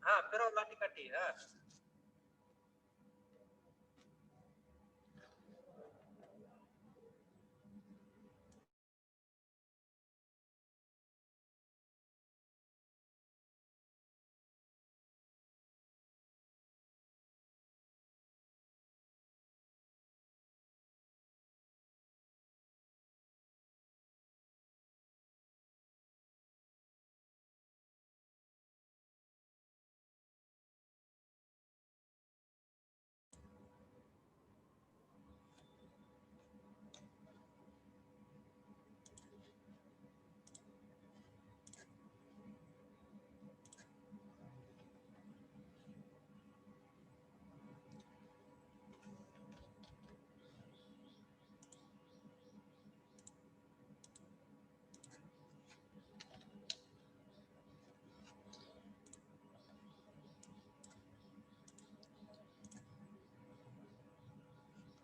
हाँ फिर वो लाठी काटी हाँ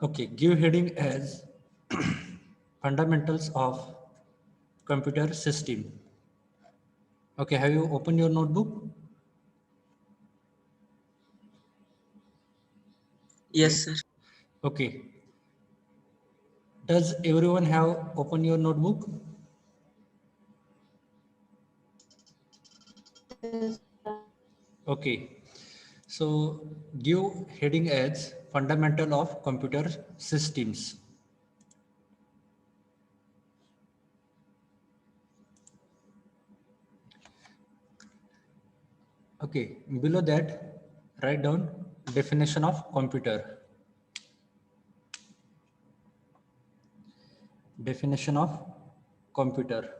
Okay, give heading as fundamentals of computer system. Okay, have you opened your notebook? Yes, sir. Okay. Does everyone have opened your notebook? Okay. So give heading as fundamental of computer systems. Okay. Below that, write down definition of computer. Definition of computer.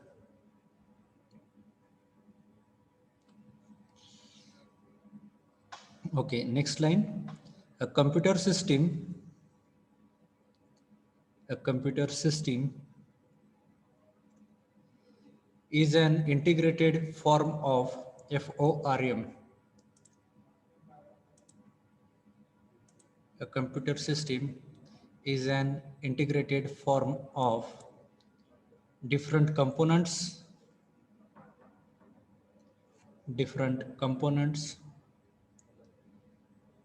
Okay, next line. A computer system is an integrated form of FORM. A computer system is an integrated form of different components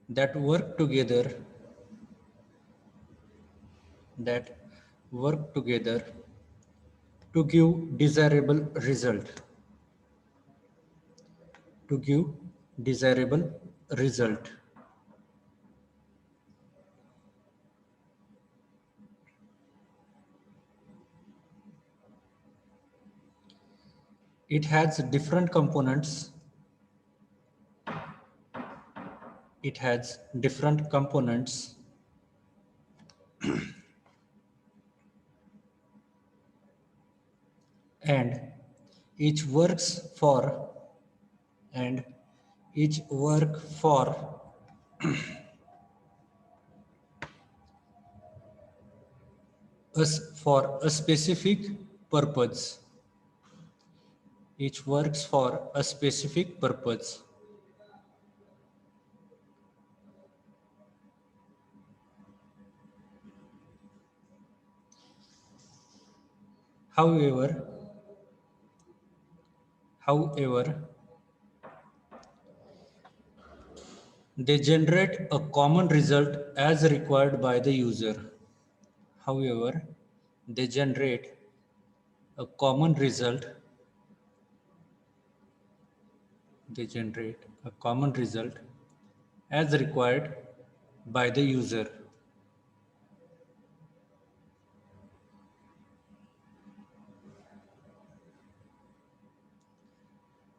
that work together to give desirable result. It has different components. And each works for us for a specific purpose. Each works for a specific purpose. However, they generate a common result as required by the user. However, they generate a common result. As required by the user.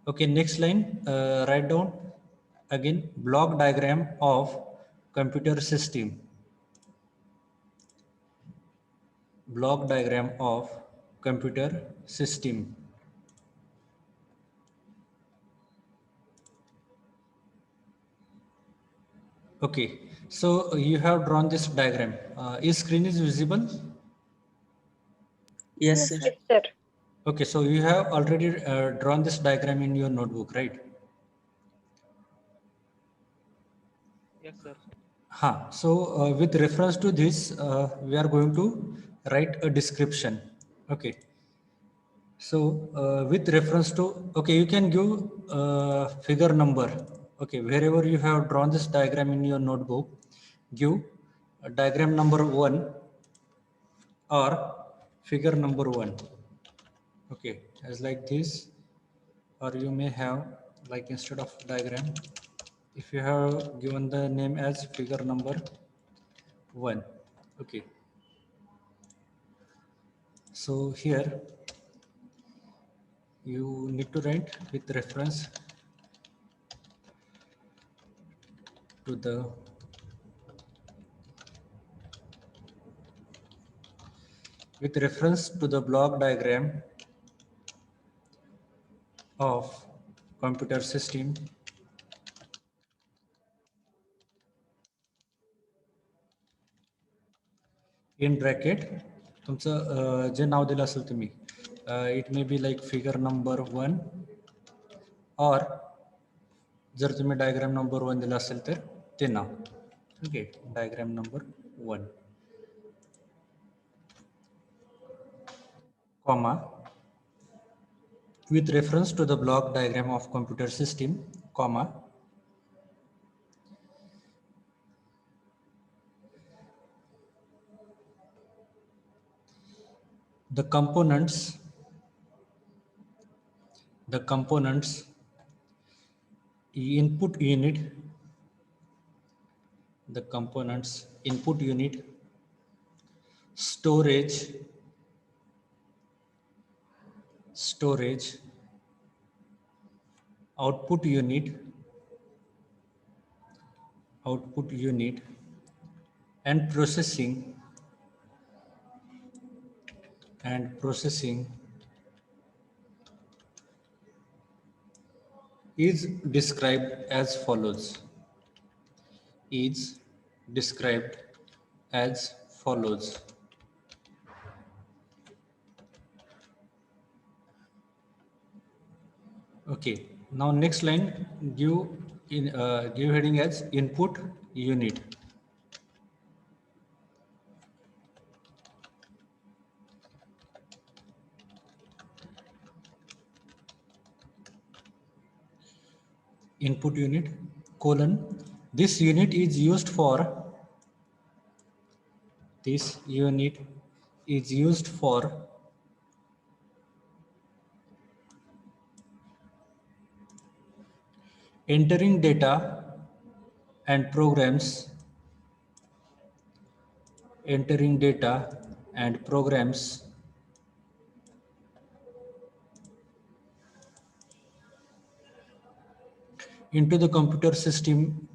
Okay, next line, write down again block diagram of computer system. Block diagram of computer system. Okay, so you have drawn this diagram. Is screen is visible? Yes, sir. Yes, sir. Okay, so you have already drawn this diagram in your notebook, right? yes sir So with reference to this, we are going to write a description. Okay. So with reference to, okay, you can give figure number. Okay, wherever you have drawn this diagram in your notebook, give a diagram number 1 or figure number 1. Okay, as like this, or you may have like instead of diagram, if you have given the name as figure number 1. Okay, so here you need to write with reference to the block diagram of computer system in bracket तुमचं जे नाव दिलं असेल तुम्ही it may be like figure number 1 और जर तुम्ही diagram number 1 दिला असेल तर ते नाव. Okay, diagram number 1 comma with reference to the block diagram of computer system comma the components input unit storage output unit and processing is described as follows. Okay, now next line give heading as input unit. Input unit colon this unit is used for entering data and programs into the computer system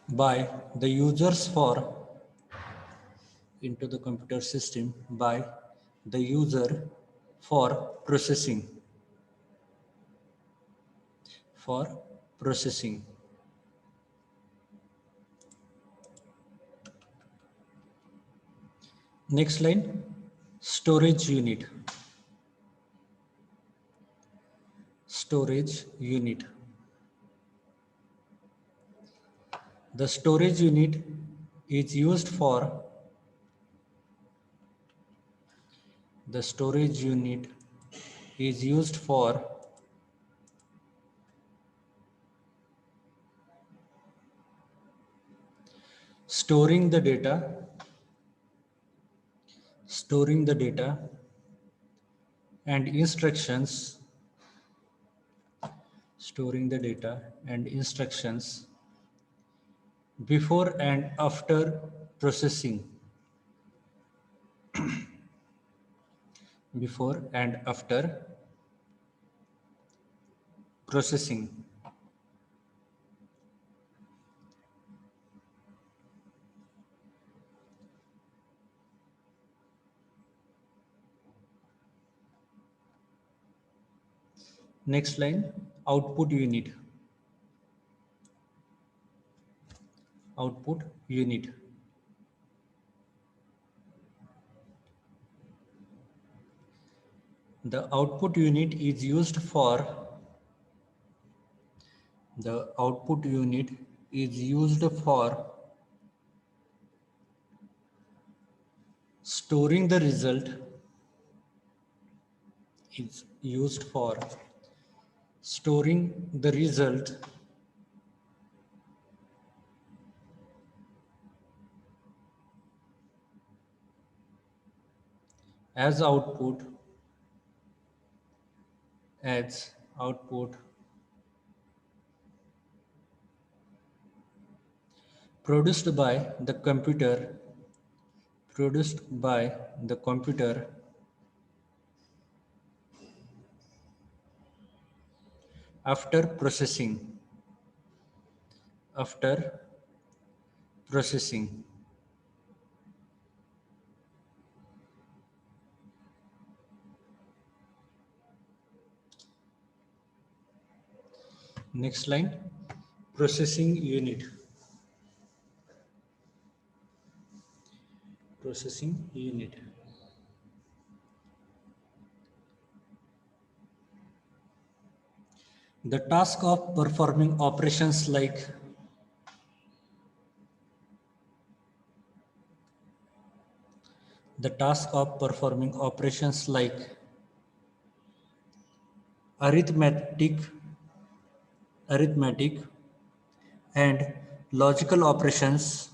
by the users for processing. Next line, storage unit. The storage unit is used for storing the data and instructions before and after processing. Next line, output unit. The output unit is used for storing the result is used for storing the result as output produced by the computer after processing. Next line, processing unit. The task of performing operations like arithmetic and logical operations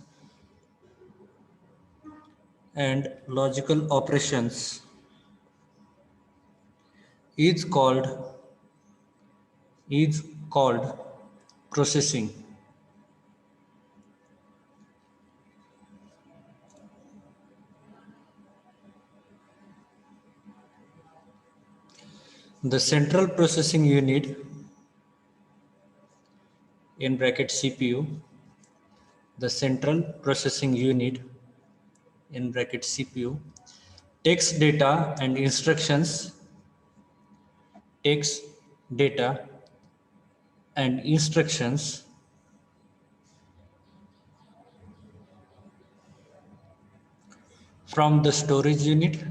is called processing. The central processing unit in bracket CPU, the central processing unit in bracket CPU takes data and instructions from the storage unit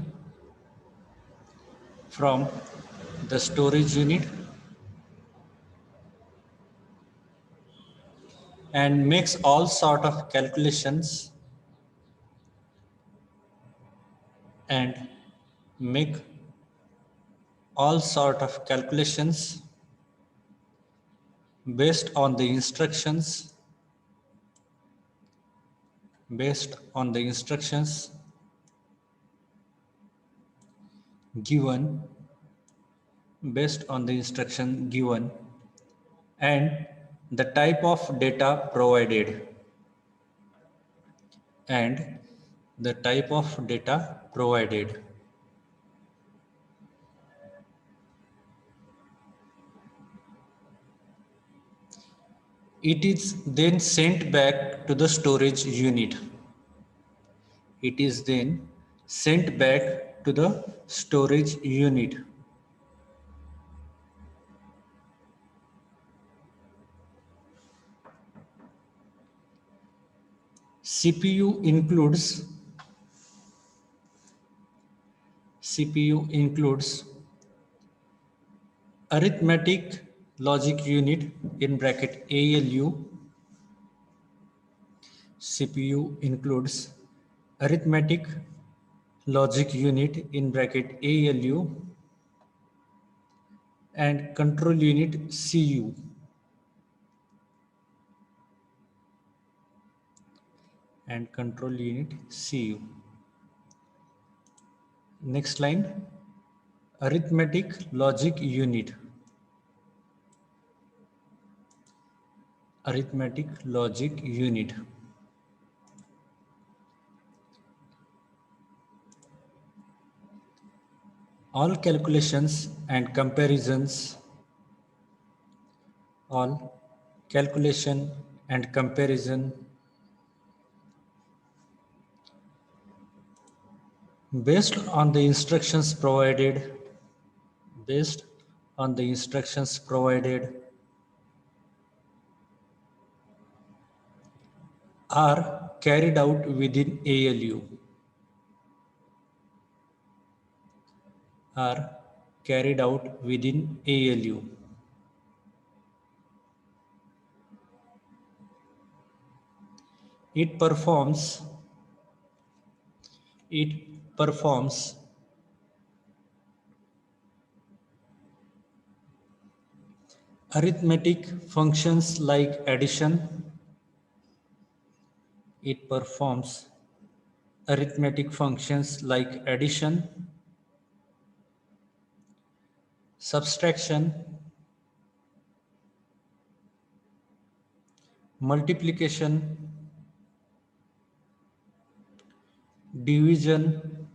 and makes all sort of calculations based on the instructions given and the type of data provided It is then sent back to the storage unit. CPU includes arithmetic logic unit in bracket ALU. CPU includes arithmetic logic unit in bracket ALU and control unit CU. Next line, arithmetic logic unit. All calculations and comparisons based on the instructions provided are carried out within ALU. It performs It performs arithmetic functions like addition. It performs arithmetic functions like addition, subtraction, multiplication, division,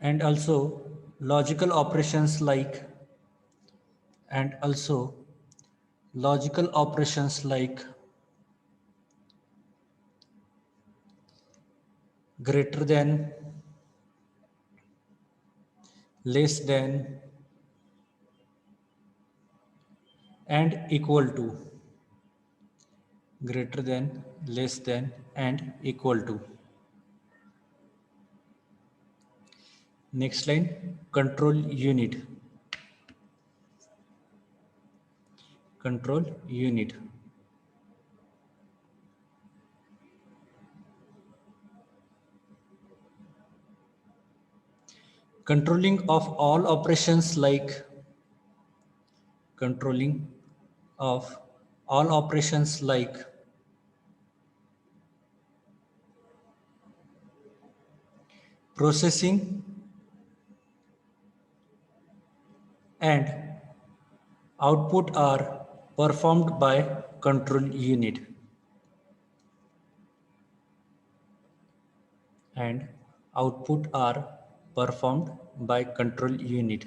and also logical operations like and also logical operations like greater than, less than, and equal to. Greater than, less than, and equal to. Next line, control unit. Control unit. Controlling of all operations like controlling of all operations like processing and output are performed by control unit, and output are performed by control unit.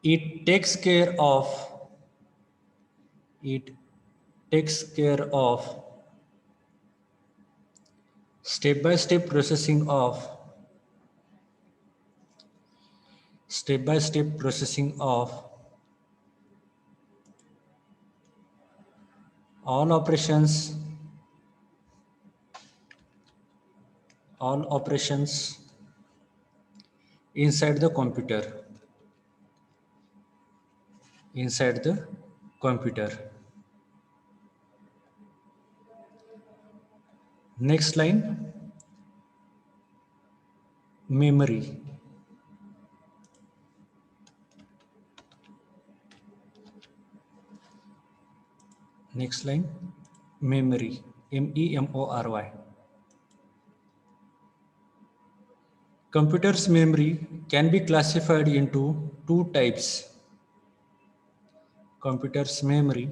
It takes care of it takes care of step-by-step processing of step-by-step processing of all operations inside the computer inside the computer. Next line, memory. Next line, memory. MEMORY. Computer's memory can be classified into two types. Computer's memory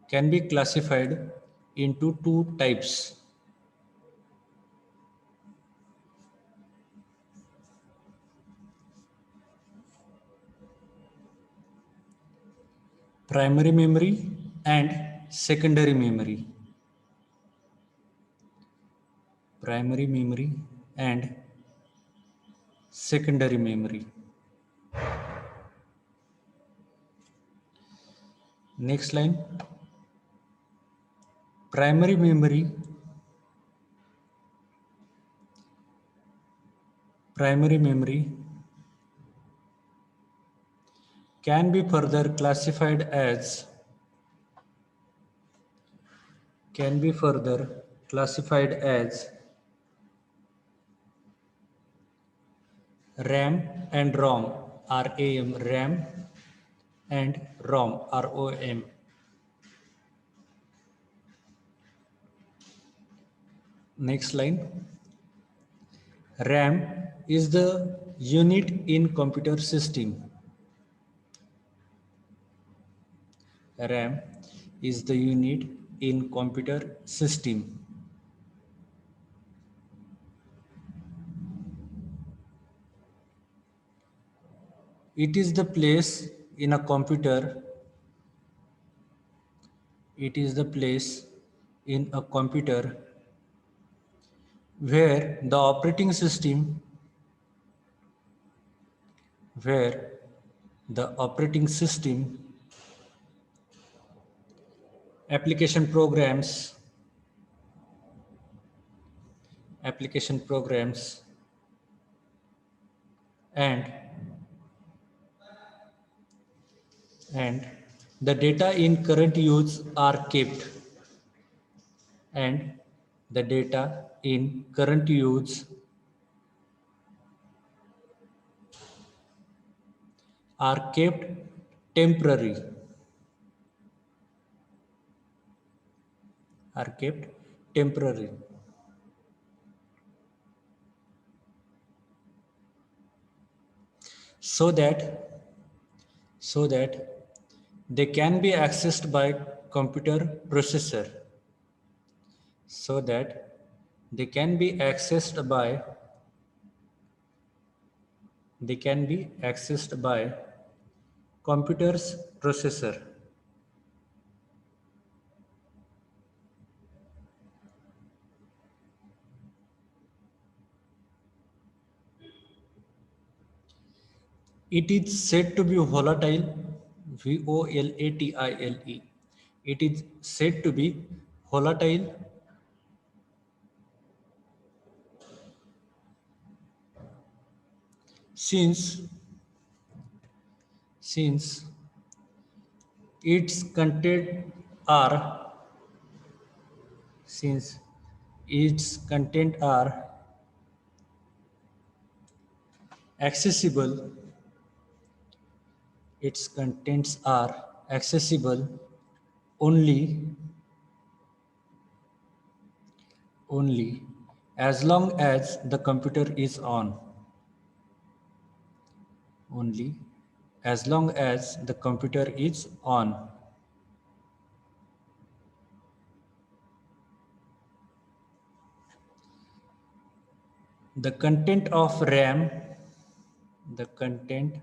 can be classified into two types. Primary memory and secondary memory. Primary memory and secondary memory. Next line, primary memory can be further classified as RAM and ROM. RAM, RAM and ROM, ROM. Next line, RAM is the unit in computer system. RAM is the unit in computer system. It is the place in a computer. It is the place in a computer where the operating system application programs and The data in current use are kept, and the data in current use are kept temporary, are kept temporary. So that they can be accessed by computer processor, so that they can be accessed by computer's processor. It is said to be volatile, volatile. It is said to be volatile since since its content are since its content are accessible its contents are accessible only only as long as the computer is on, only as long as the computer is on. The content of RAM, the content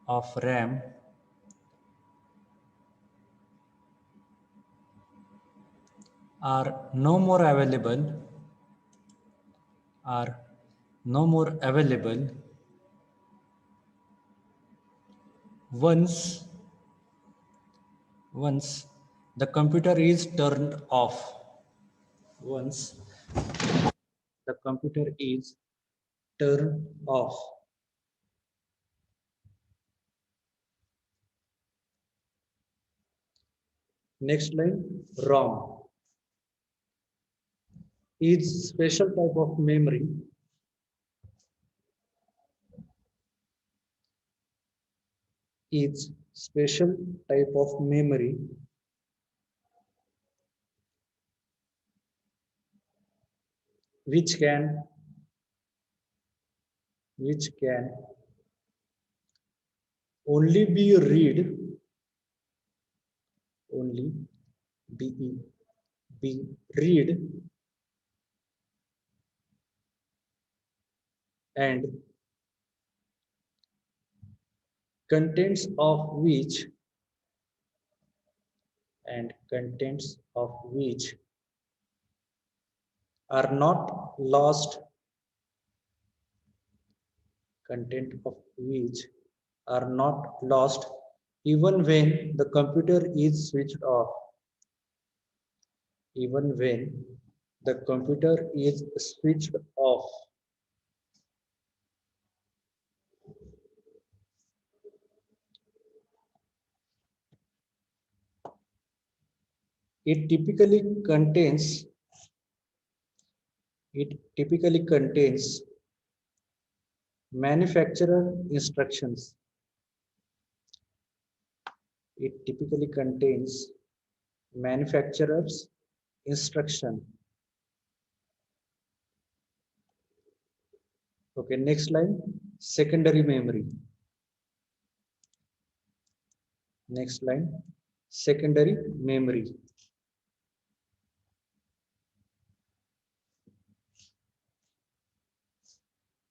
of RAM are no more available, are no more available once once the computer is turned off. Once the computer is turned off. Next line, ROM is special type of memory is special type of memory which can which can only be read only be be read and contents of which are not lost, content of which are not lost even when the computer is switched off, even when the computer is switched off. It typically contains it typically contains manufacturer instructions. It typically contains manufacturer's instruction. Okay, next line, secondary memory. Next line, secondary memory.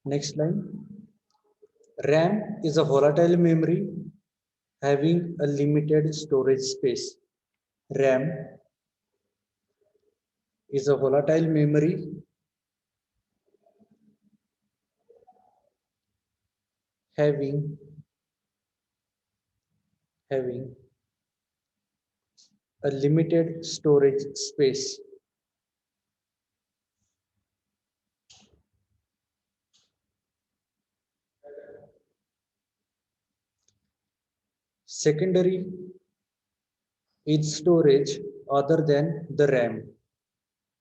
Next line, RAM is a volatile memory having a limited storage space. RAM is a volatile memory having a limited storage space. Secondary is storage other than the RAM.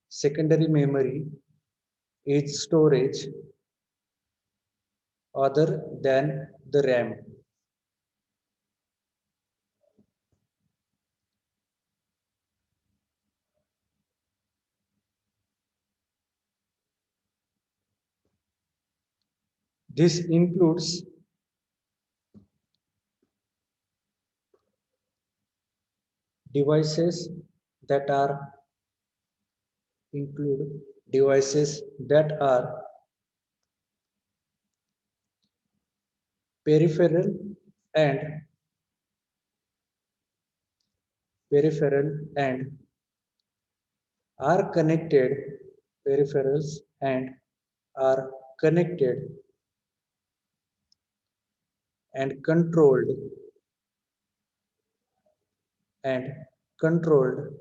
Secondary memory is storage other than the RAM. This includes devices that are peripheral and are connected peripherals and are connected and and controlled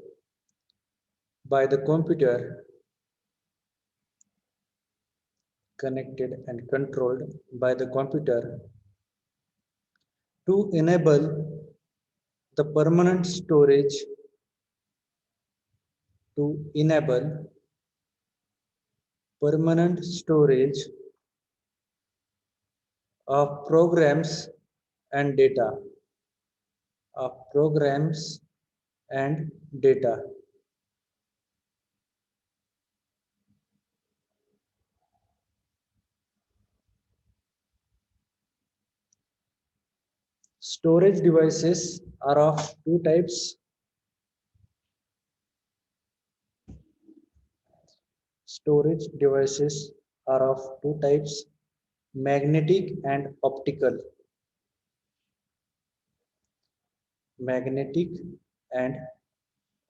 by the computer connected and controlled by the computer to enable the permanent storage of and data programs and data. Storage devices are of two types. Storage devices are of two types, magnetic and optical. Magnetic and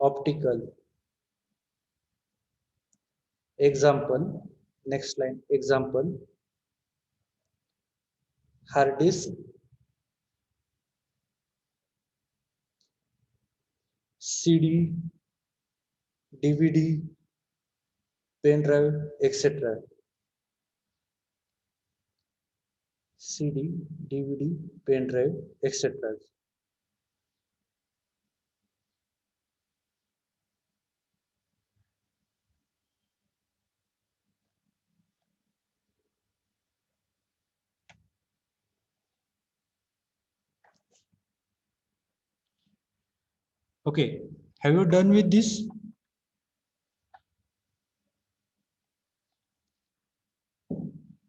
optical. Example, next line, example, hard disk, CD, DVD, pen drive, etc. CD, DVD, pen drive, etc. Okay, have you done with this?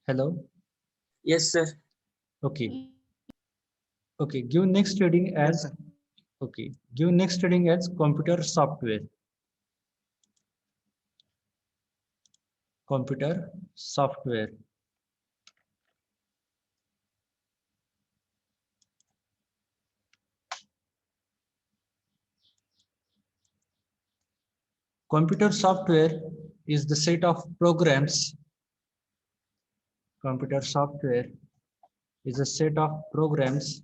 Hello? Yes, sir. Okay. Okay, give next heading as okay, give next heading as computer software. Computer software. Computer software is the set of programs. Computer software is a set of programs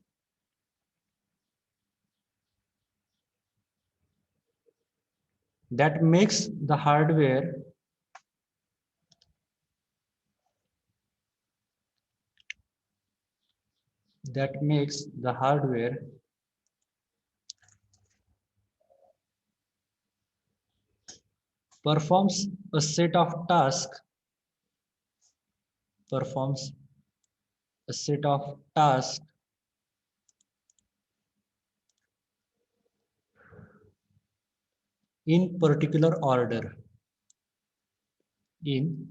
that makes the hardware performs a set of tasks performs a set of tasks in particular order. In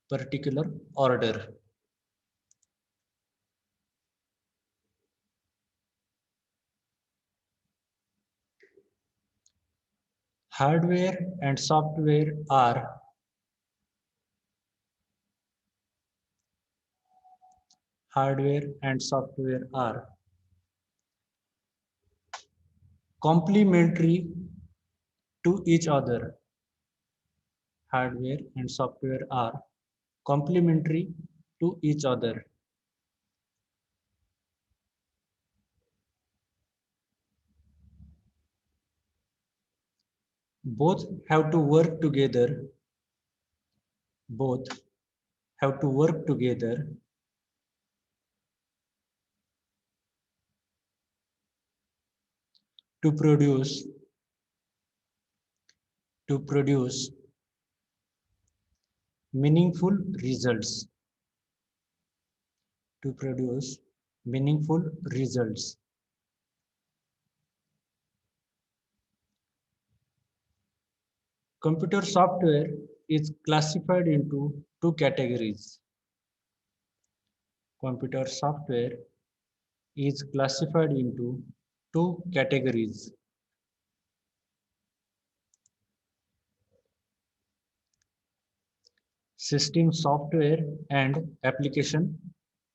particular order. Hardware and software are complementary to each other. Hardware and software are complementary to each other. Both have to work together. Both have to work together to produce to produce meaningful results. To produce meaningful results. Computer software is classified into two categories. Computer software is classified into two categories. System software and application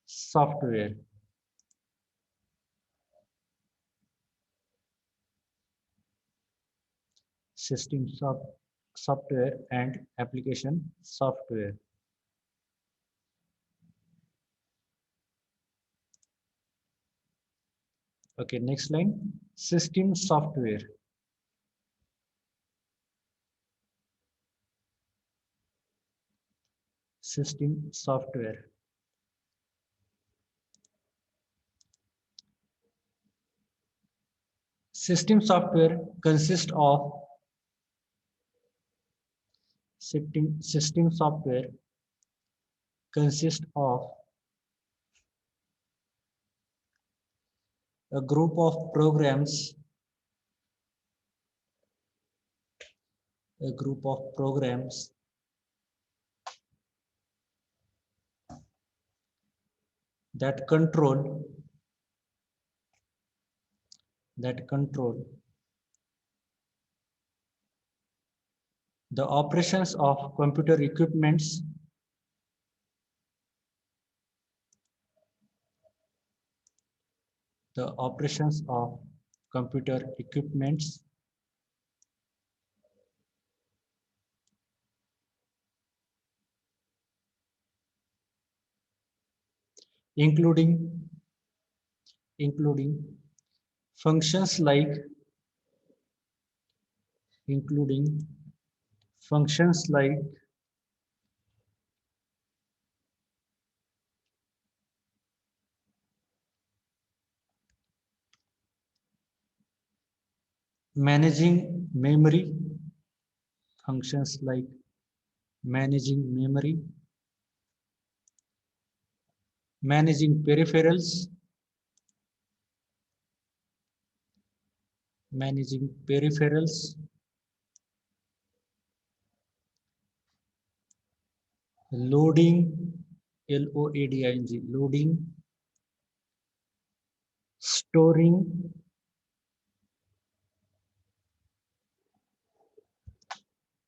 software. System software and application software. Okay, next line. System software. System software. System software consists of system software consists of a group of programs that control the operations of computer equipments including functions like managing memory, managing peripherals, loading, loading, storing,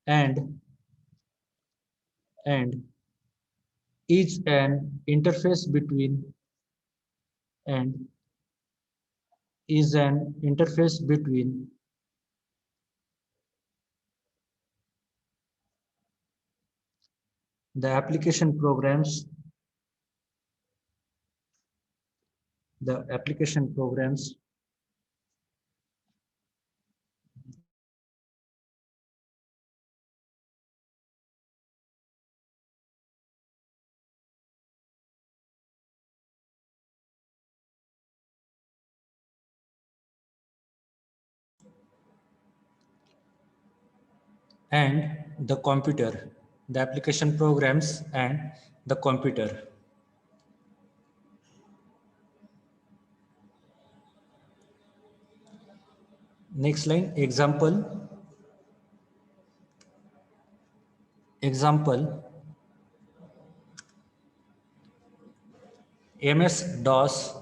and is an interface between the application programs and the computer, the application programs and the computer. Next line, example, MS-DOS,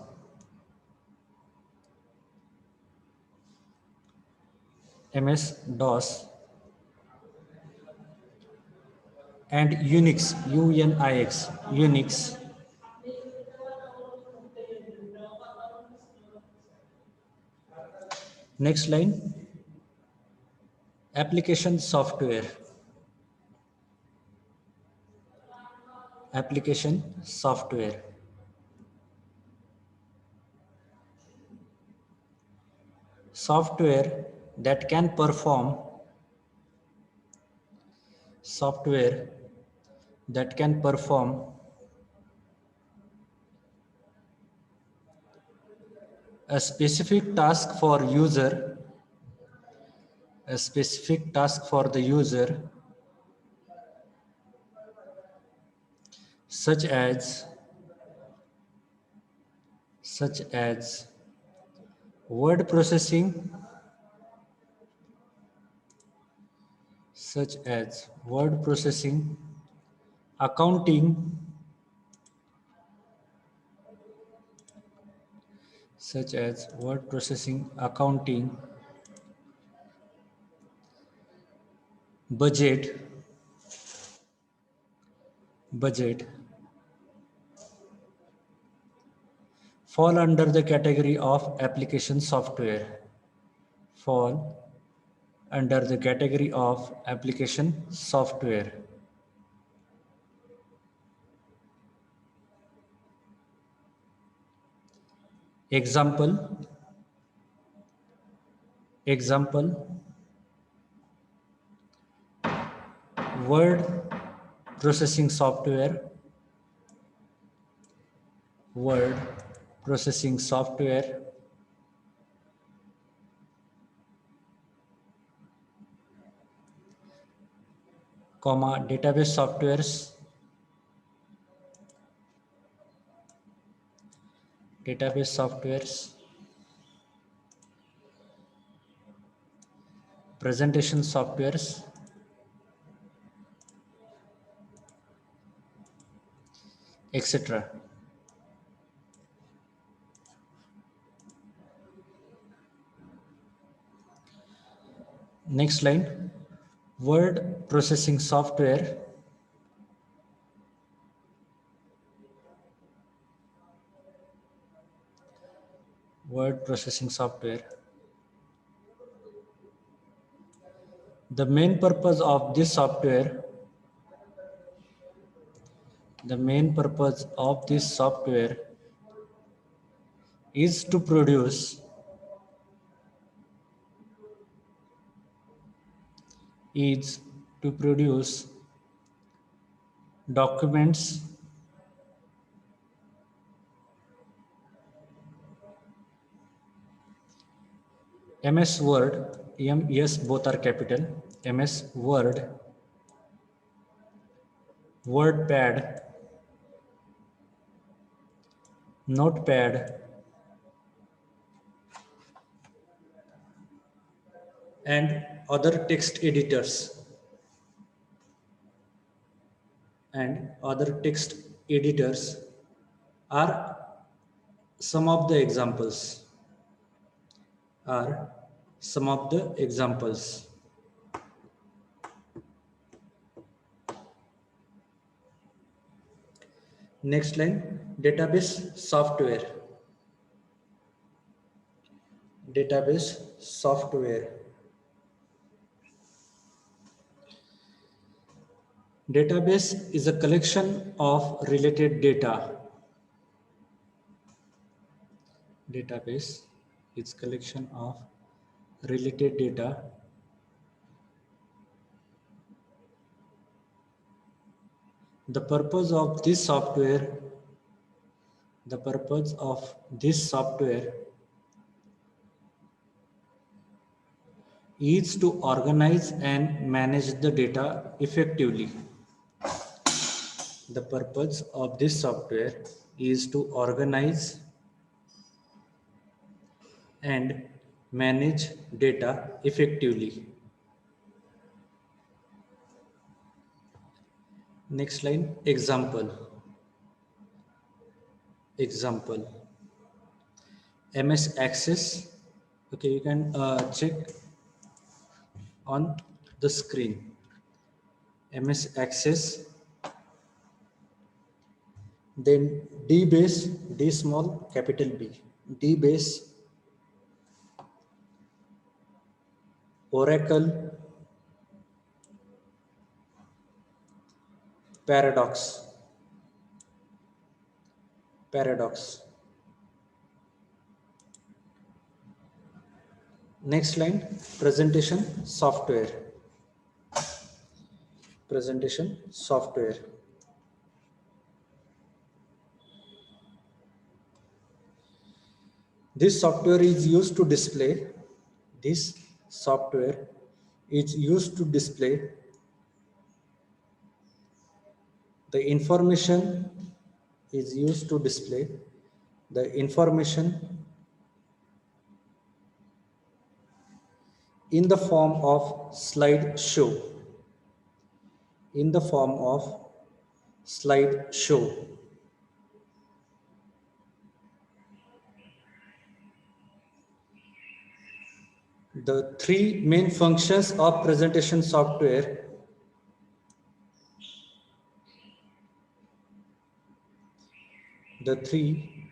and Unix, Unix. Next line, application software. Software that can perform a specific task for user a specific task for the user, such as word processing, accounting, budget, fall under the category of application software. Example, word processing software, comma, database softwares, presentation softwares, etc. Next line, word processing software, the main purpose of this software is to produce documents, MS Word, MS both are capital, MS Word, WordPad, Notepad, and other text editors are some of the examples. Next line, database software. Database is a collection of related data. The purpose of this software is to organize and manage the data effectively. The purpose of this software is to organize and manage data effectively. Next line, example. MS Access. Okay, you can check on the screen. MS Access. Then DBase, D small, capital B. DBase, Oracle, Paradox. Next line, presentation software. This software is used to display is used to display the information is used to display the information in the form of slideshow. In the form of slideshow. The three main functions of presentation software the three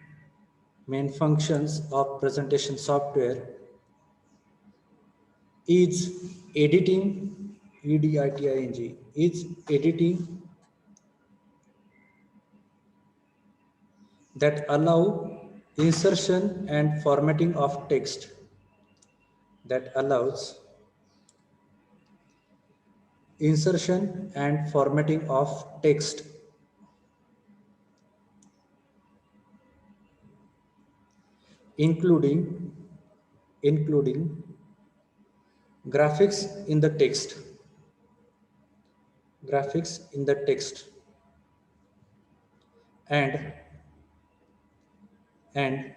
main functions of presentation software is editing, editing, is editing that allow insertion and formatting of text that allows insertion and formatting of text including graphics in the text and and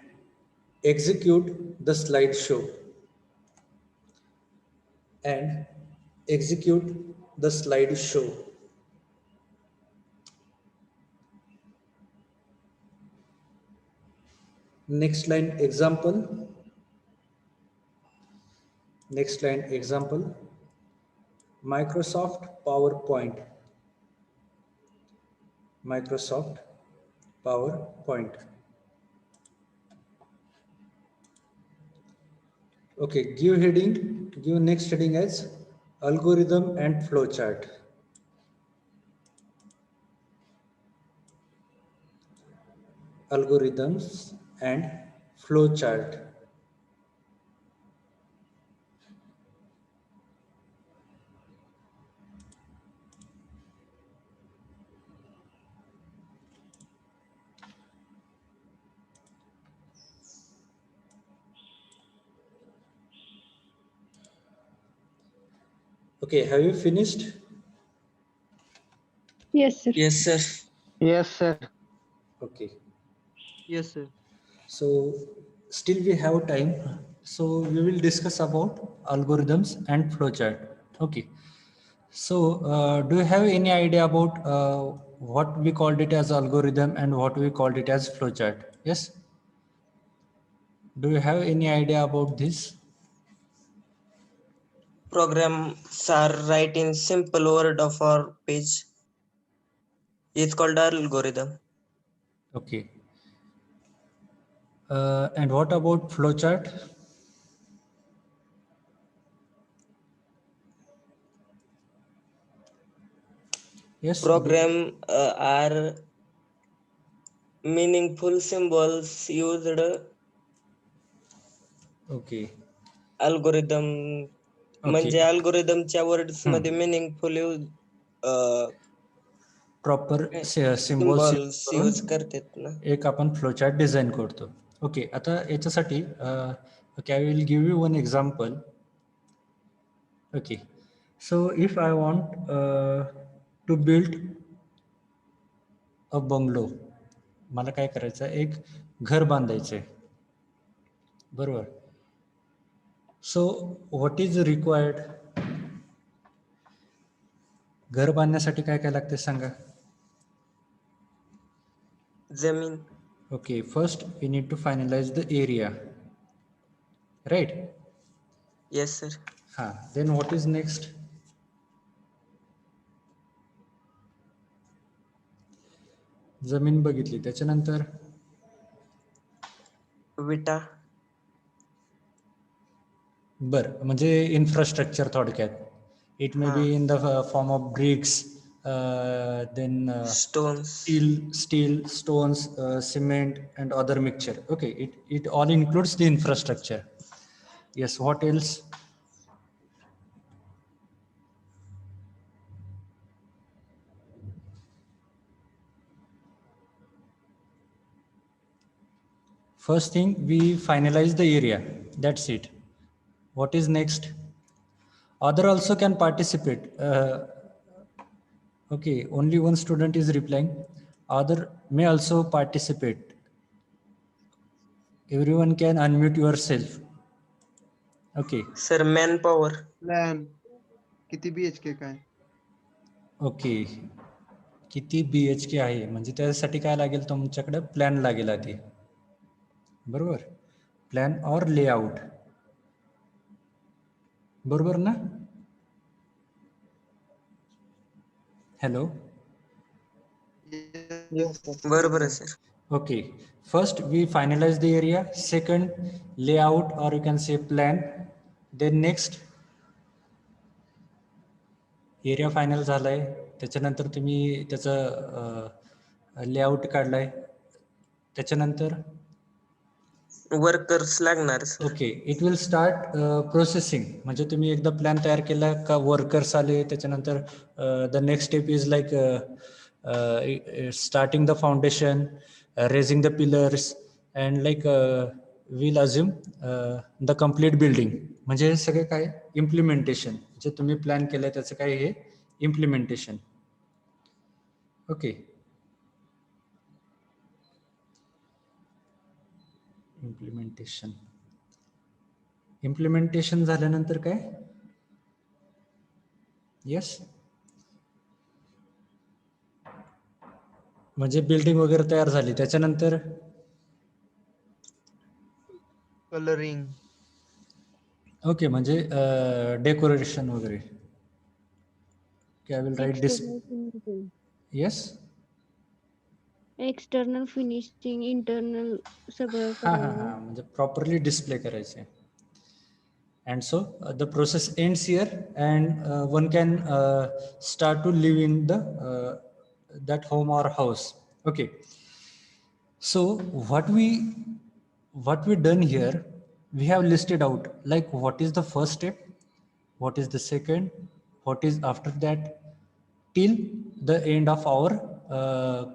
execute the slideshow and execute the slideshow. Next line example. Microsoft PowerPoint. Okay, give next heading as algorithm and flowchart. Algorithms and flowchart. Okay, have you finished? Yes, sir. Yes, sir. Yes, sir. Okay. Yes, sir. So still we have time. So we will discuss about algorithms and flowchart. Okay. So do you have any idea about what we called it as algorithm and what we called it as flowchart? Yes. Do you have any idea about this? Programs are write in simple word of our page. It's called algorithm. Okay. And what about flowchart? Yes. Program are meaningful symbols used Okay. Algorithm म्हणजे Okay. अल्गोरिदमच्या words मध्ये meaningful use proper symbols symbols use करतात ना. एक आपण flowchart design करतो. Okay, आता याच्यासाठी okay, I will give you one example. Okay, so if I want to build a bungalow, मला काय करायचं आहे, एक घर बांधायचं आहे, बरोबर. सो व्हॉट इज रिक्वायर्ड, घर बांधण्यासाठी काय काय लागते सांगा. जमीन. Okay, first we need to finalize the area, right? Yes, sir. Then what is next? जमीन बघितली, त्याच्यानंतर विटा. बर, म्हणजे इन्फ्रास्ट्रक्चर थोडक्यात. It may be in the form of BRICS, then steel, stones, cement and other mixture. Okay, it all includes the infrastructure. Yes, what else? First thing, we finalize the area, that's it. What is next? Other also can participate. Okay, only one student is replying. Other may also participate. Everyone can unmute yourself. Okay. Sir, manpower. Plan किती BHK काय? Okay. किती BHK आहे म्हणजे त्यासाठी काय लागेल तुमच्याकडे plan लागेल आधी. बरोबर. प्लॅन और लेआउट. बरोबर ना? हॅलो. Yes, sir. बरोबर आहे sir. Okay, first we finalize the area, second layout or you can say plan, then next area final झालाय, त्याच्यानंतर तुम्ही त्याचं लेआउट काढलाय, त्याच्यानंतर वर्कर्स लागणार sir. Okay it will start processing. म्हणजे तुम्ही एकदा प्लॅन तयार केला का वर्कर्स आले, त्याच्यानंतर the next step is like starting the foundation, raising the pillars and like will assume the complete building. म्हणजे हे सगळे काय इम्प्लिमेंटेशन, जे तुम्ही प्लॅन केलंय त्याचं काय हे इम्प्लिमेंटेशन. ओके. इम्प्लिमेंटेशन झाल्यानंतर काय? यस, म्हणजे बिल्डिंग वगैरे तयार झाली, त्याच्यानंतर कलरिंग. ओके म्हणजे डेकोरेशन वगैरे. I will write this. Yes, external finishing, internal सगळं हां हां करायला. हां, म्हणजे प्रॉपरली डिस्प्ले करायचे. And so the process ends here, and one can start to live in the that home or house. Okay. So what we done here, we have listed out like what is the first step, what is the second, what is after that, till the end of our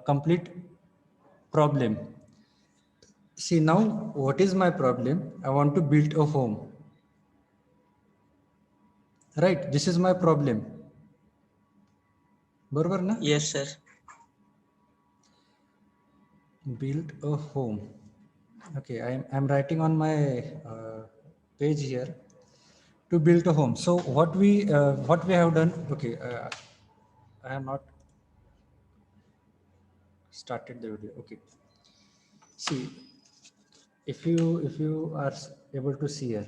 complete problem. See now, what is my problem? I want to build a home. Right, this is my problem. बरोबर ना? Yes sir. Build a home. Okay, I'm writing on my page here to build a home. So what we have done. Okay, I have not started the video. Okay, see, if you are able to see here,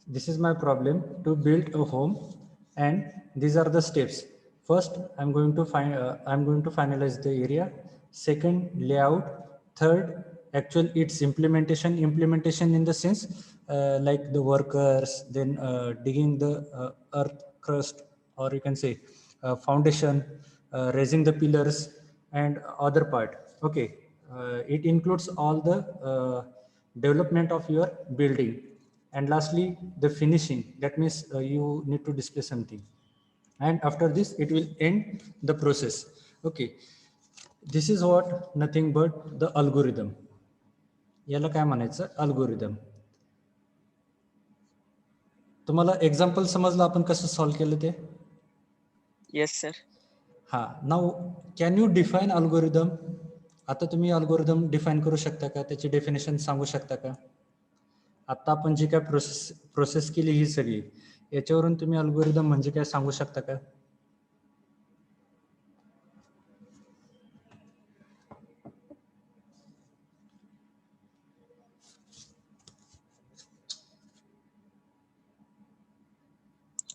this is my problem to build a home, and these are the steps. First, I'm going to finalize the area. Second, layout. Third, actual its implementation in the sense like the workers, then digging the earth crust, or you can say foundation, raising the pillars, and other part. Okay, it includes all the development of your building. And lastly, the finishing. That means you need to display something, and after this it will end the process. Okay, this is what nothing but the algorithm. याला काय म्हणायचं? Algorithm. तुम्हाला example समजलं आपण कसं solve केलं ते? Yes sir. हा. Now can you define algorithm? आता तुम्ही अल्गोरिदम डिफाईन करू शकता का? त्याची डेफिनेशन सांगू शकता का? आता आपण जी काय प्रोसेस केली ही सगळी, याच्यावरून तुम्ही अल्गोरिदम म्हणजे काय सांगू शकता का?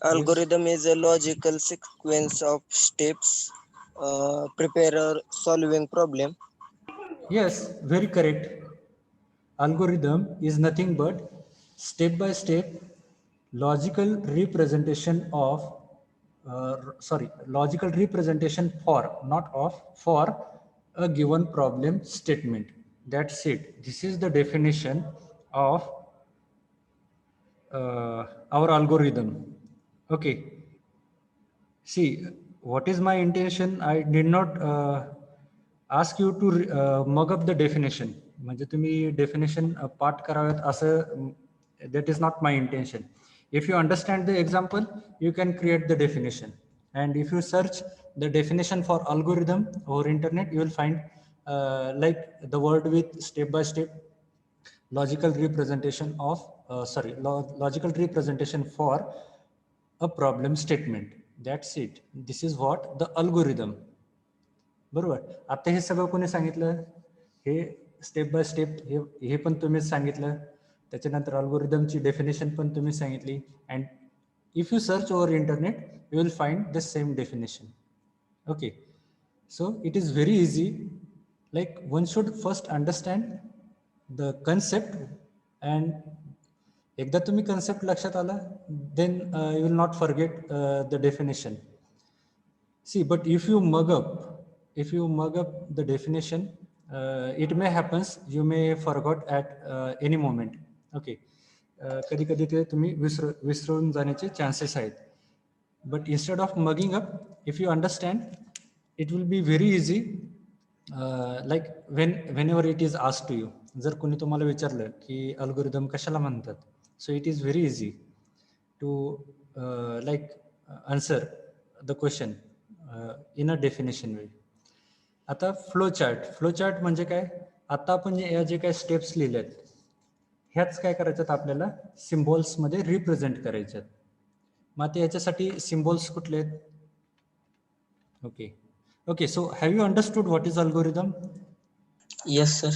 Algorithm is a logical sequence of steps prepare or solving problem. Yes, very correct. Algorithm is nothing but step-by-step logical representation of logical representation for a given problem statement. That's it. This is the definition of our algorithm. Okay. See, what is my intention? I did not ask you to mug up the definition. म्हणजे तुम्ही definition पाठ करावेत असं, that is not my intention. If you understand the example, you can create the definition. And if you search the definition for algorithm over internet, you will find like the word with step-by-step logical representation of logical representation for a problem statement. That's it. This is what the algorithm. बरोबर. आता हे सगळं कोणी सांगितलं? हे step by step हे पण तुम्हीच सांगितलं. त्याच्यानंतर अल्गोरिदमची डेफिनेशन पण तुम्ही सांगितली. And if you search over internet you will find the same definition. Okay. So it is very easy. Like one should first understand the concept, and एकदा तुम्ही कन्सेप्ट लक्षात आला then you will not forget the definition. See, but if you mug up the definition, it may happens you may forgot at any moment. Okay. कधी कधी ते तुम्ही विसरून जाण्याचे चान्सेस आहेत. But instead of mugging up, if you understand, it will be very easy. Like whenever it is asked to you, जर कोणी तुम्हाला विचारलं की अल्गोरिदम कशाला म्हणतात, so it is very easy to like answer the question in a definition way. आता flow chart म्हणजे काय? आता आपण जे काही स्टेप्स लिहिलेत ह्याच काय करायच्यात आपल्याला सिम्बॉल्स मध्ये रिप्रेझेंट करायच्यात. मग आता याच्यासाठी सिम्बॉल्स कुठले आहेत? Okay. So have you understood what is algorithm? Yes, sir.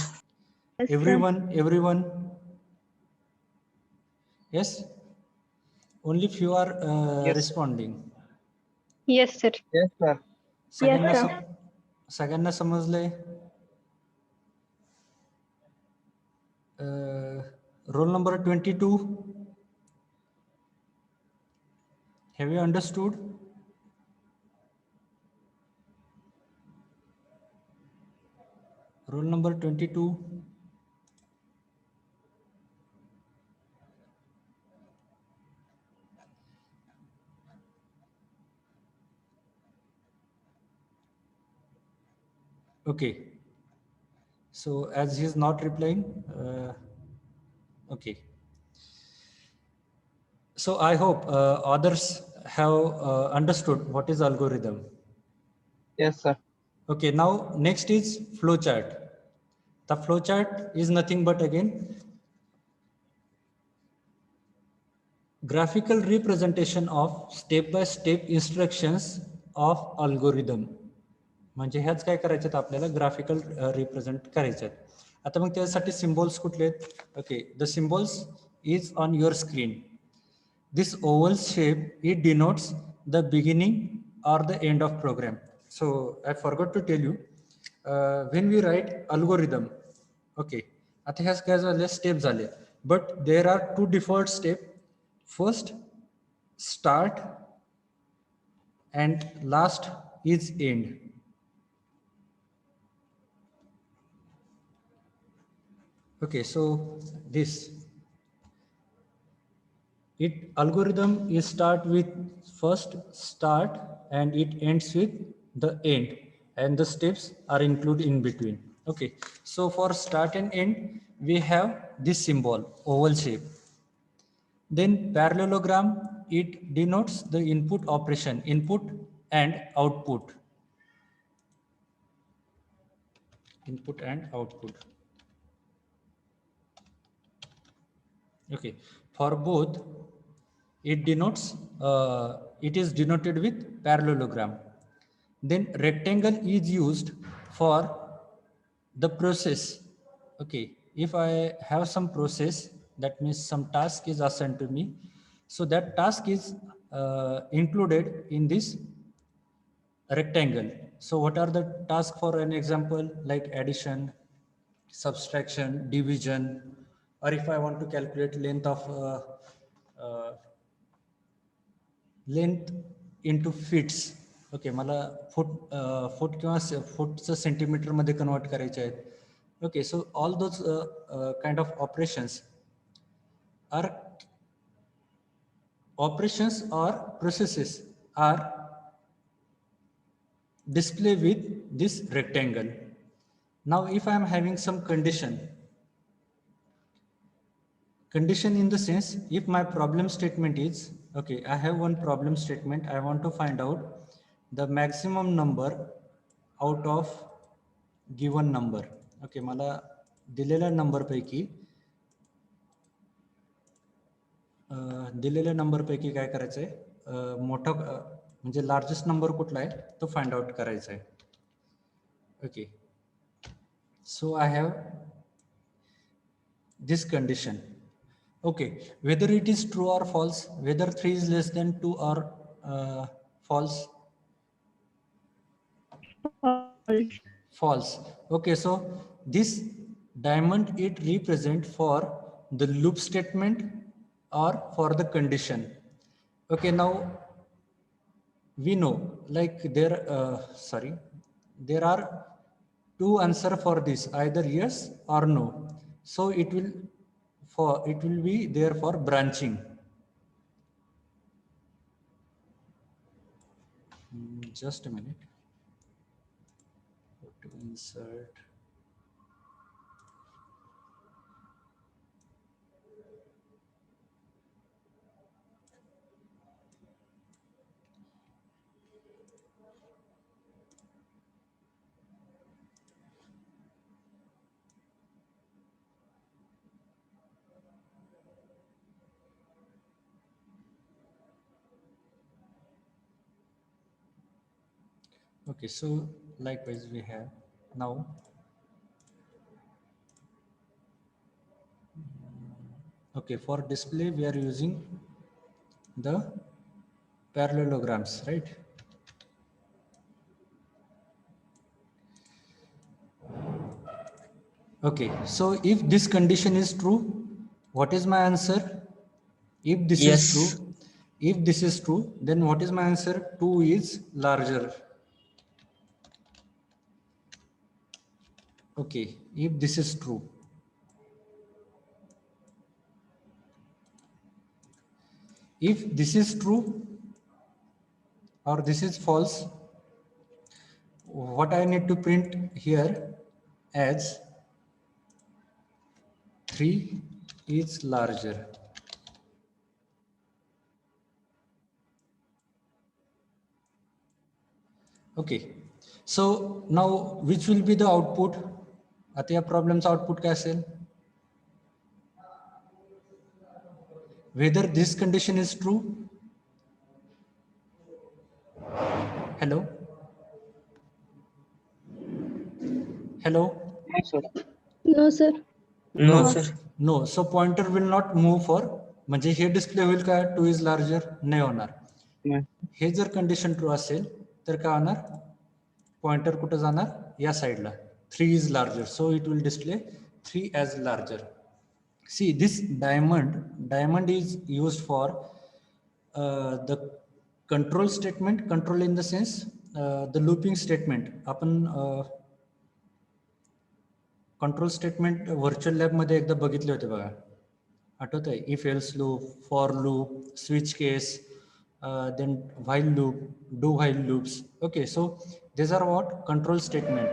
Yes, sir. Everyone? Yes? Only few are Yes. responding. Yes, sir. Yes, sir. सगळ्यांना समजलंय? Roll number 22. Have you understood? Roll number 22. Okay. So as he is not replying, okay. So I hope others have understood what is algorithm. Yes, sir. Okay, now next is flowchart. The flowchart is nothing but again graphical representation of step-by-step instructions of algorithm. म्हणजे ह्याच काय करायच्यात आपल्याला graphical represent करायच्यात. आता मग त्यासाठी symbols कुठले आहेत? Okay, the symbols is on your screen. This oval shape, it denotes the beginning or the end of program. So I forgot to tell you, when we write algorithm, okay, आता ह्याच काय झाले step झाले, but there are two default steps. First, start, and last is end. Okay, so this algorithm is start with first start and it ends with the end, and the steps are included in between. Okay, so for start and end we have this symbol oval shape. Then parallelogram, it denotes the input operation, input and output. Input and output. Okay, for both it denotes it is denoted with parallelogram. Then rectangle is used for the process. Okay, if I have some process, that means some task is assigned to me, so that task is included in this rectangle. So what are the tasks for an example? Like addition, subtraction, division, or if I want to calculate length of length into fits. Okay, मला फूट किंवा फूटचं centimetre मध्ये convert करायचे आहेत. Okay, so all those kind of operations or processes are displayed with this rectangle. Now if I am having some condition, Condition in the sense, if my problem statement is, okay, I have one problem statement, I want to find out the maximum number out of given number. Okay, मला दिलेल्या number पैकी दिलेल्या number पैकी काय करायचं आहे, मोठा म्हणजे लार्जेस्ट नंबर कुठला आहे तो फाइंड आउट करायचा आहे. Okay, so I have this condition. Okay, whether it is true or false, whether 3 is less than 2 or false. False. False. Okay, so this diamond, it represent for the loop statement or for the condition. Okay, now we know like there are two answer for this, either yes or no. So it will be there for branching. Just a minute. Go to insert. Okay, so likewise we have now okay, for display we are using the parallelograms, right? Okay, so if this condition is true, what is my answer? If this Yes. is true, if this is true, then what is my answer? 2 is larger. Okay, if this is true. If this is true or this is false, what I need to print here as 3 is larger. Okay, so now which will be the output? आता या प्रॉब्लेमचा output काय असेल? Whether this condition is true. Hello? Hello? No, sir. No, sir. No, No. sir. No, so pointer will not move for, म्हणजे हे display होईल का 2 is larger? नाही होणार. नाही. हे जर कंडिशन ट्रू असेल तर काय होणार? पॉइंटर कुठे जाणार? या साइडला. 3 is larger, so it will display 3 as larger. See, this diamond is used for the control statement. Control in the sense the looping statement. आपण कंट्रोल स्टेटमेंट व्हर्च्युअल लॅब मध्ये एकदा बघितले होते बघा, आठवत आहे? If else loop, for loop, switch case, then while loop, do while loops. Okay, so these are what control statement.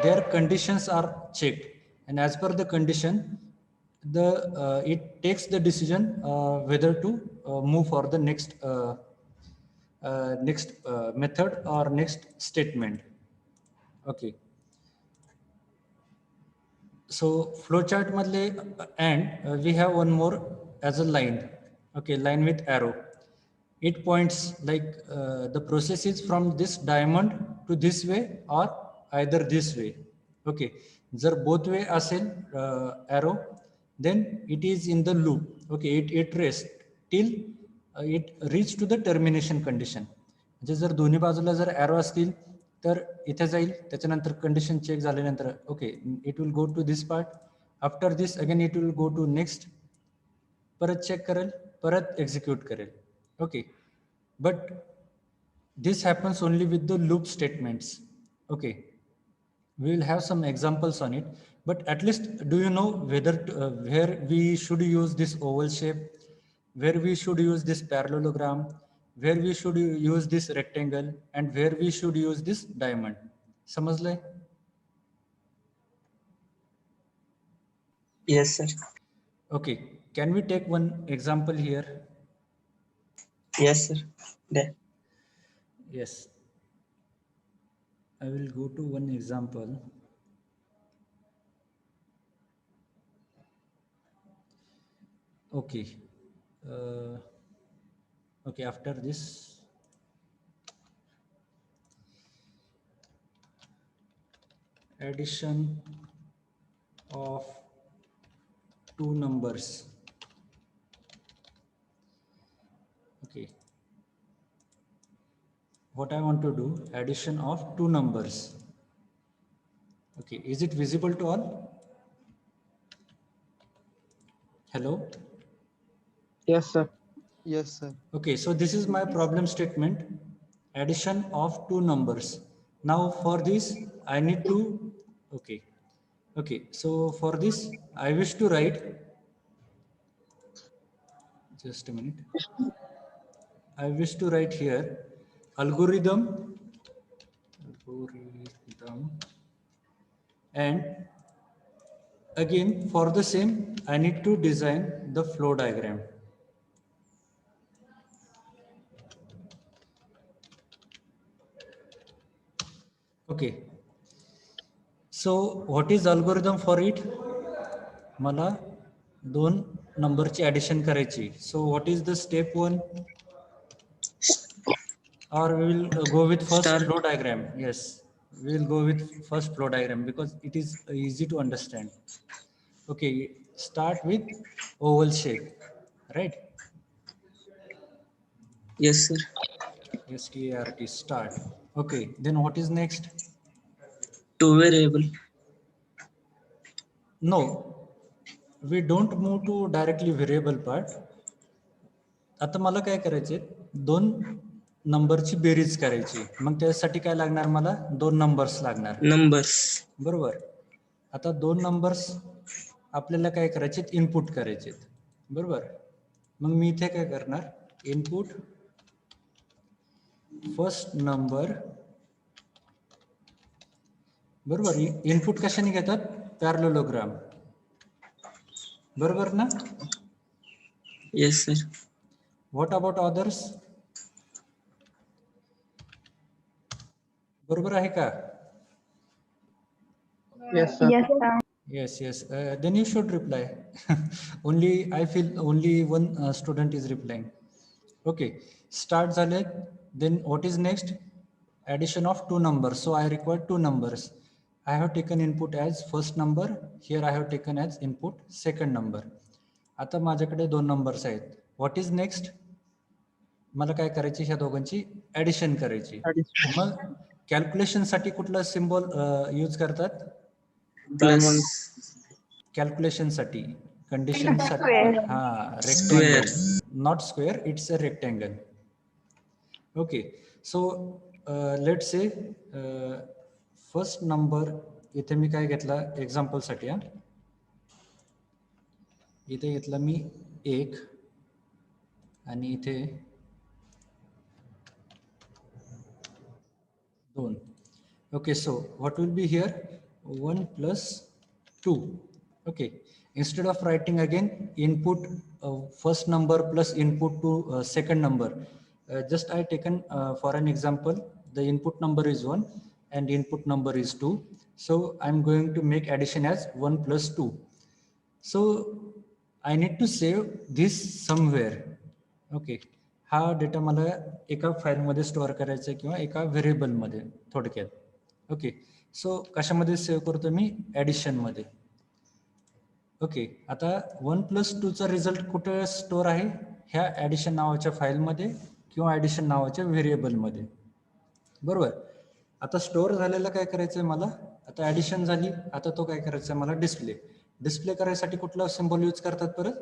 Their conditions are checked, and as per the condition, it takes the decision whether to move for the next method or next statement. Okay. So flowchart madle and we have one more as a line. Okay, line with arrow. It points like the process is from this diamond to this way or either this way. Okay, जर both way असेल arrow, then it is in the loop. Okay, it rests till it reach to the termination condition. म्हणजे जर दोन्ही बाजूला जर arrow असतील तर इथे जाईल, त्याच्यानंतर कंडिशन चेक झाल्यानंतर okay it will go to this part, after this again it will go to next, परत चेक करेल, परत एक्झिक्यूट करेल. Okay, but this happens only with the loop statements. Okay, we will have some examples on it, but at least do you know whether where we should use this oval shape, where we should use this parallelogram, where we should use this rectangle, and where we should use this diamond? समजलंय? Yes, sir. Okay, can we take one example here? Yes, sir. There. Yes. I will go to one example. Okay. Okay, after this, addition of two numbers. Okay. What I want to do, addition of two numbers. Okay, is it visible to all? Hello? Yes, sir. Yes, sir. Okay, so this is my problem statement, addition of two numbers. Now for this, I need to, okay, so for this, I wish to write, just a minute. I wish to write here, algorithm, and again, for the same, I need to design the flow diagram. Okay. So what is algorithm for it? मला दोन नंबरची addition करायची. So what is the step 1? Or we will go with first Start. flow diagram. Yes, we will go with first flow diagram because it is easy to understand. Okay, start with oval shape, right? Yes, sir. START, start. Okay, then what is next? Two variable. No, we don't move to directly variable part. आता मला काय करायचे, दोन नंबरची berries करायची. मग त्यासाठी काय लागणार, मला दोन नंबर्स लागणार. Numbers. बरोबर. आता दोन नंबर्स आपल्याला काय करायचे, इनपुट करायचे. बरोबर. मग मी इथे काय करणार, इनपुट फर्स्ट नंबर. बरोबर. इनपुट कशाने घेतात, पॅरलोग्राम. बरोबर ना? Yes, sir. What about others? बरोबर आहे का? Yes, sir. Yes, sir. Yes. Then you should reply. Only I feel only one student is replying. Okay, start झाले. Then what is next? Addition of two numbers. So I require two numbers. I have taken input as first number. Here I have taken as input second number. आता माझ्याकडे दोन numbers आहेत. What is next? मला काय करायची, ह्या दोघांची addition करायची. मग कॅल्क्युलेशन साठी कुठला सिम्बॉल यूज करतात? Plus. कॅल्क्युलेशन साठी, कंडिशन साठी. Square. हा, rectangle, not square, it's a rectangle. Okay, so let से फर्स्ट नंबर इथे मी काय घेतला एक्झाम्पल साठी, हा इथे घेतला मी 1 आणि इथे 2. Okay, so what will be here? 1 plus 2. Okay, instead of writing again input first number plus input to second number, just I taken for an example, the input number is 1 and input number is 2. So I'm going to make addition as 1 plus 2. So I need to save this somewhere. Okay, हा data मला एका फाईलमध्ये store करायचा किंवा एका व्हेरिएबलमध्ये थोडक्यात. Okay, सो कशामध्ये save करतो मी, ॲडिशनमध्ये. ओके, आता 1 plus 2चा रिझल्ट कुठे स्टोअर आहे, ह्या ॲडिशन नावाच्या फाईलमध्ये किंवा ॲडिशन नावाच्या व्हेरिएबलमध्ये. बरोबर. आता स्टोअर झालेला काय करायचं आहे मला, आता ॲडिशन झाली, आता तो काय करायचा आहे मला, डिस्प्ले करायसाठी कुठला सिम्बॉल यूज करतात परत,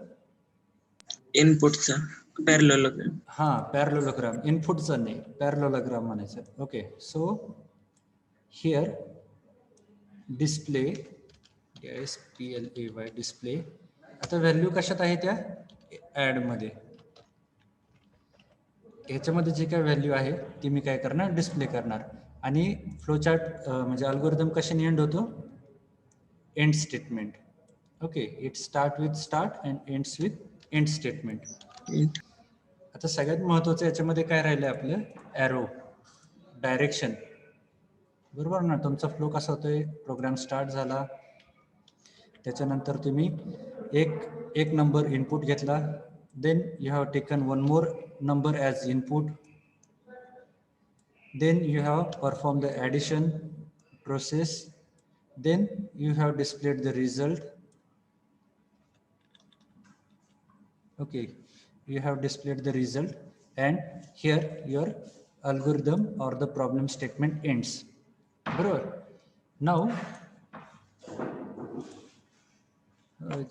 इनपुटचा पॅरलोग्राम. हा, पॅरलोग्राम. इनपुटचा नाही, पॅरलोग्राम म्हणायचं. Okay, so here display, DISPLAY, display. आता व्हॅल्यू कशात आहे, त्या ऍड मध्ये. ह्याच्यामध्ये जे काय व्हॅल्यू आहे ती मी काय करणार, डिस्प्ले करणार. आणि फ्लोचार्ट म्हणजे अल्गोरिदम कशाने एंड होतो, and statement. Okay, it start with start and ends with end statement. आता सगळ्यात महत्त्वाचं याच्यामध्ये काय राहिलं आपलं एरो डायरेक्शन. बरोबर ना, तुमचा फ्लो कसा होतोय, प्रोग्राम स्टार्ट झाला त्याच्यानंतर तुम्ही एक नंबर इनपुट घेतला, then you have taken one more number as input, then you have performed the addition process, then you have displayed the result. Okay, you have displayed the result, and here your algorithm or the problem statement ends. Bro, now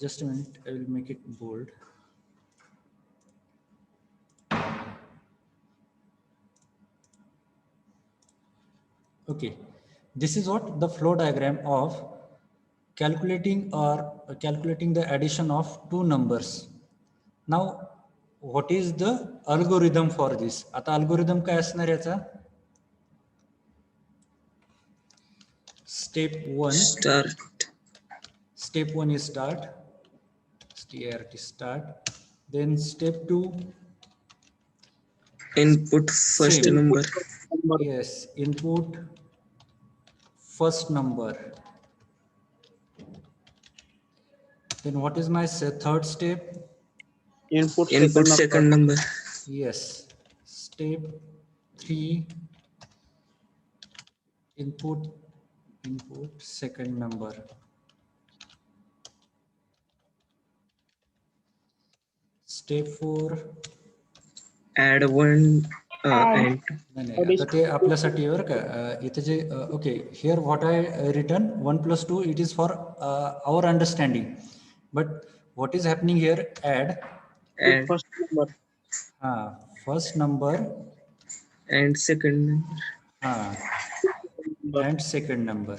just a minute, I will make it bold. Okay, this is what the flow diagram of calculating the addition of two numbers. Now what is the algorithm for this? आता algorithm काय असणार याचा? Step 1 is start, start. Then step 2 input first same. number. Yes, input first number. Then what is my third step? Input Second number. Yes, step 3 input second number. Step 4 add one and नाही आता ते आपल्यासाठी बरं का इथे जे okay here what I return 1+2 it is for our understanding, but what is happening here add first number. First number and second number. and second number.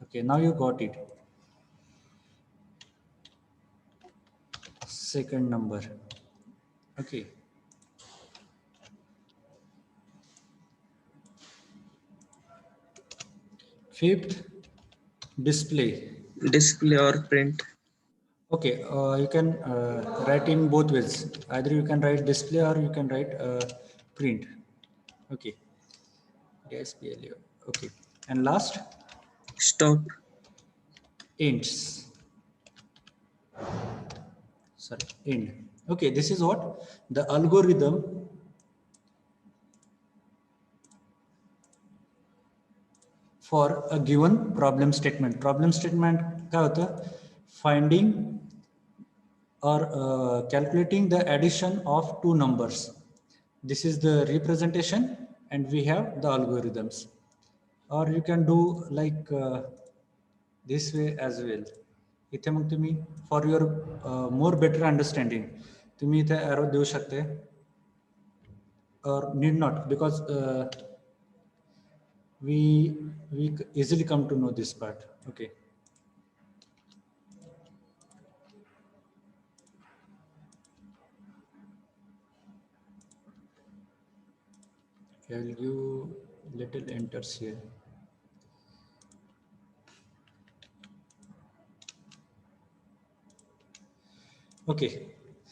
Okay, now you got it. Second number. Okay. Fifth, display or print. Okay, you can write in both ways. Either you can write display or you can write print. Okay, DSPLU. Okay, and last, stop, ends. Sorry, end. Okay, this is what the algorithm for a given problem statement. Problem statement क्या होता है? Finding or calculating the addition of two numbers. This is the representation, and we have the algorithms. Or you can do like this way as well. इथे मग तुम्ही for your more better understanding तुम्ही इथे arrow देऊ शकते, or need not, because we easily come to know this part. Okay. I will give little enters here. Okay,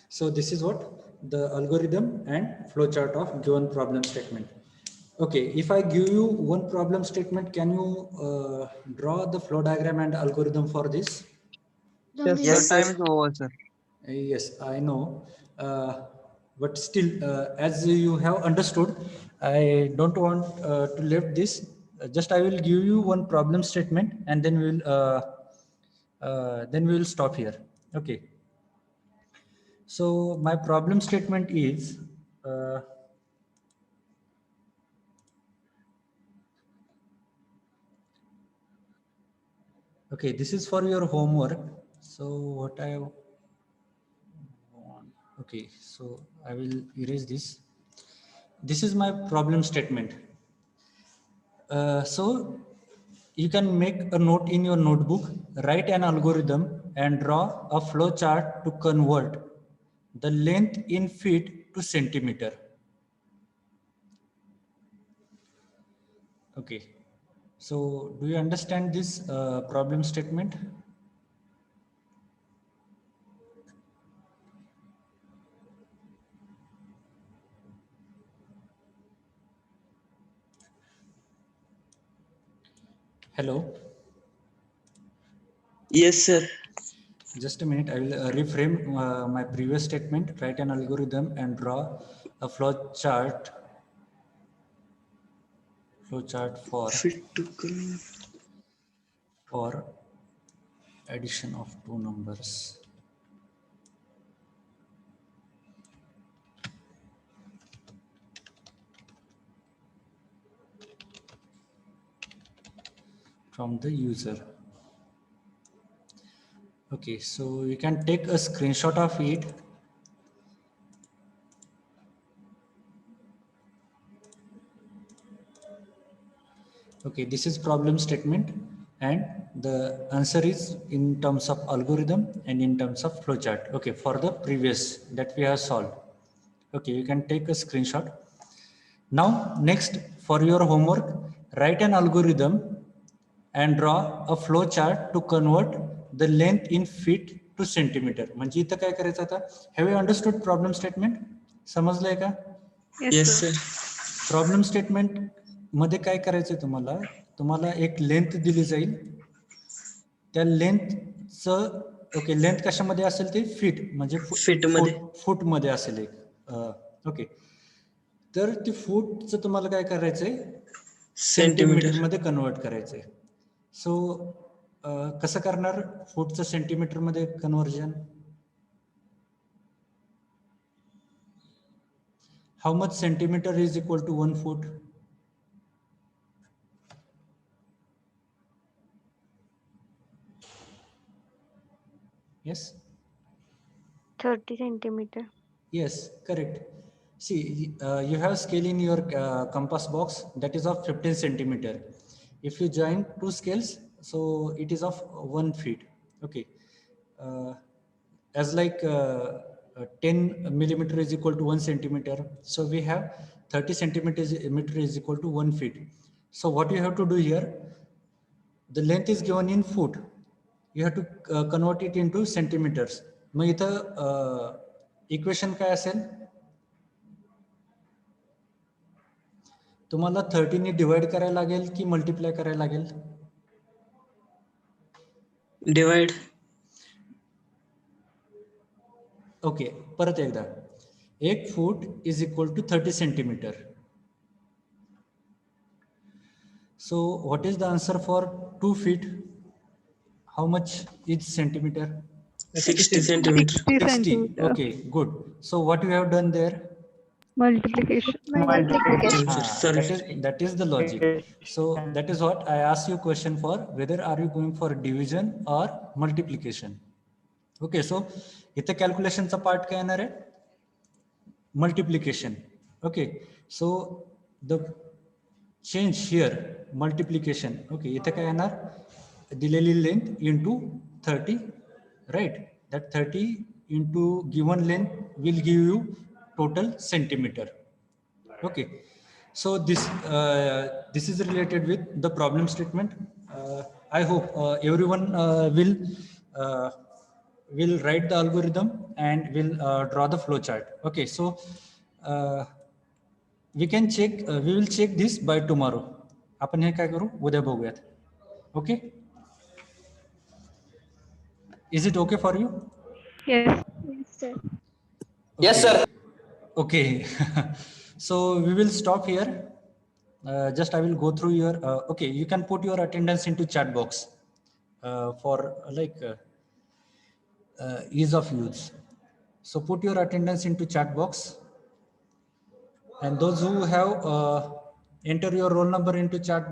so this is what the algorithm and flowchart of given problem statement. Okay, if I give you one problem statement, can you draw the flow diagram and algorithm for this? Yes, sir. time is over, sir. Yes, I know, but still, as you have understood, I don't want to leave this. Just I will give you one problem statement, and then we will stop here. Okay. So my problem statement is okay. This is for your homework. So what I want. Okay, so I will erase this. This is my problem statement. So you can make a note in your notebook, write an algorithm, and draw a flow chart to convert the length in feet to centimeter. Okay, so do you understand this problem statement? Hello. Yes, sir. Just a minute. I will reframe my previous statement. Write an algorithm and draw a flow chart Fit to con- for addition of two numbers. From the user. Okay, so you can take a screenshot of it. Okay, this is problem statement, and the answer is in terms of algorithm and in terms of flowchart. Okay, for the previous that we have solved. Okay, you can take a screenshot. Now, next for your homework, write an algorithm and draw a flow chart to convert the length in feet to centimeter. म्हणजे इथं काय करायचं आता? Have you understood problem statement? समजलंय का? Yes, sir. Problem statement मध्ये काय करायचंय तुम्हाला? तुम्हाला एक लेंथ दिली जाईल. त्या लेंथचं ओके लेंथ कशामध्ये असेल ते फीट म्हणजे Feet मध्ये. फूट मध्ये असेल एक ओके. तर ते फूटचं तुम्हाला काय करायचंय? सेंटीमीटर मध्ये कन्वर्ट करायचंय. सो कसं करणार फूटचं सेंटीमीटर मध्ये conversion? How much centimeter is equal to 1 foot? Yes? 30 centimeter. Yes, correct. See, you have scale in your compass box that is of 15 centimeter. If you join two scales, so it is of 1 feet. Okay. As like 10 millimeter is equal to 1 centimeter. So we have 30 centimeters is equal to 1 feet. So what you have to do here, the length is given in foot. You have to convert it into centimeters. मग इथं equation काय असेल? तुम्हाला 30 ने divide करायला लागेल की multiply करायला लागेल? Divide. ओके, परत एकदा. 1 foot is equal to 30 centimetre. So what is the answer for 2 feet? How much is centimeter? 60 centimeter. 60 centimeter. Okay, good. So what you have done there? Multiplication. Multiplication. That is the logic. So that is what I asked you question for, whether are you going for division or multiplication. Okay, so इथे calculation चा part काय येणार आहे? Multiplication. Okay, so the change here multiplication. Okay, इथे काय येणार? दिलेली length into 30, right? That 30 into given length will give you total centimeter. Okay, so this is related with the problem statement. I hope everyone will write the algorithm and will draw the flow chart. Okay, so we will check this by tomorrow. आपण हे काय करू उद्या बघूयात. Okay, is it okay for you? Yes. Yes, sir. Okay. Yes, sir. Okay. So we will stop here. Just I will go through your, okay, you can put your attendance into chat box for like ease of use. So put your attendance into chat box, and those who have enter your roll number into chat